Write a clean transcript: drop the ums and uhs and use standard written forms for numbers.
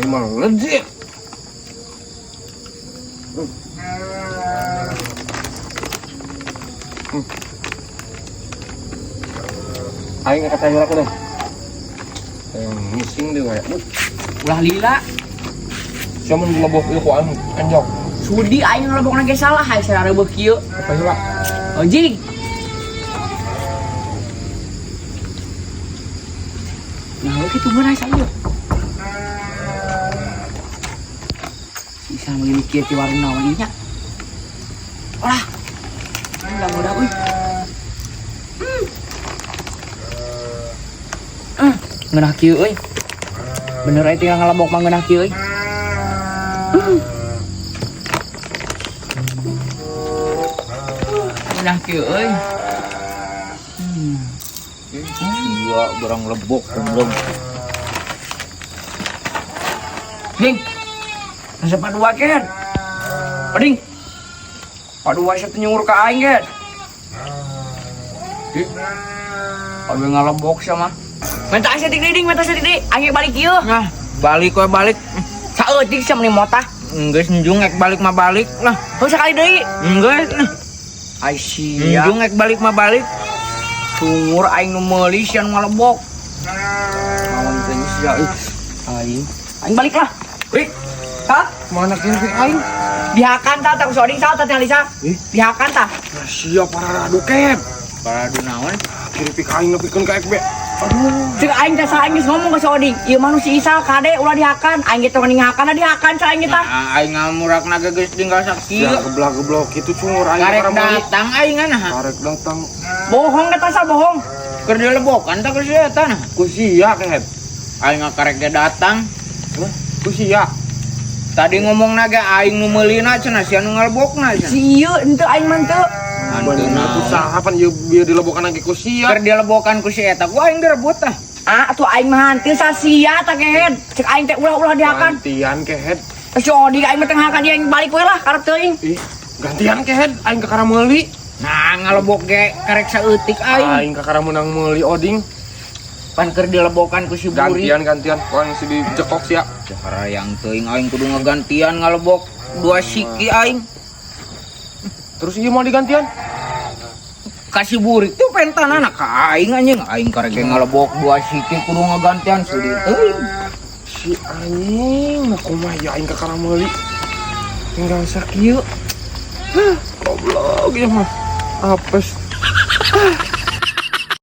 mah legit. Aing kata nyurak deh. Missing deh kayak. Ulah lila. Siapa mun dilebok ieu ku anu kenjok. Sudi aing ngelebok nage salah hai saya rebeuh kieu. Apa heula? Anjing. Nah, kitu beunai saya. Bisa mikir ti warung naon nya. Olah. Ulah mudah euy. Ngeunah kieu euy. Bener aya tinggal ngelebok mah ngeunah kieu euy. Ngeunah kieu euy. Iya, barang lebok belum. Ding. Asa padua ken. Pading. Padua saya nyungur ka aing ken. Awe ngalebok sama. Menta asa dik ding, menta asa dik. Aing balik ieu. Nah, balik we balik. Saeutik sama ni motah. Geus njung ek balik mah balik. Nah, Heuh sakali deui. geus. Ai sia. Njung ek balik mah balik. Sungur aing nu meuli sian ngalebok. Naon teh sia euy. Aing balik lah. Rik. Tah, Mana kieu aing? dihakan tah tak usah ding saha tah Alisa. Dihakan tah. Sia paradu ket. Paradu naon? Kiri pik aing nepikeun ka ek be. Aduh. Cek aing teh saha geus ngomong ka Soding. Ieu mah nu si Isa kade ulah dihakan. Aing ge teh mending hakan dihakan sa aing tah. Nah, aing ngamurakna geus tinggal sakieu. Ya geblak-geblok kitu cungur aing Karek meuli. datang aing nah. Karek datang. Bohong eta sal bohong. Keur dilebokan tah geus eta nah. Ku sia ket. Aing karek ge datang. Hah? Ku sia. Tadi ngomong naga aing nu meulina cenah sia nu ngalebokna cenah. Si ieu henteu aing mah henteu. Bener tuh sahapan ieu dilebokan lagi ku sia. Keur dilebokan ku si eta ku aing direbut tah. Ah atuh aing mah henteu sa sia tah kehed. Cek aing teh ulah-ulah dihakan. Gantian kehed. Soding aing mah teh hakan dia aing balik we lah karep teuing. Ih, gantian kehed aing ka kara meuli. Nah ngalebok ge karek saeutik aing. Aing ka kara menang meuli oding. Pan keur dilebokan ku si Buri. Gantian orang si dijekok sia. Cara yang teuing aing kudu ngagantian ngalebok dua siki aing. Terus ieu mau digantian? Kasih burik tuh pentanana ka aing anjing. Aing karek ngalebok dua siki kudu ngagantian sudi teuing. Si anjing mah kumaha ya aing ka kara meuli. Tinggal sakieu. Goblok ieu mah. Apes.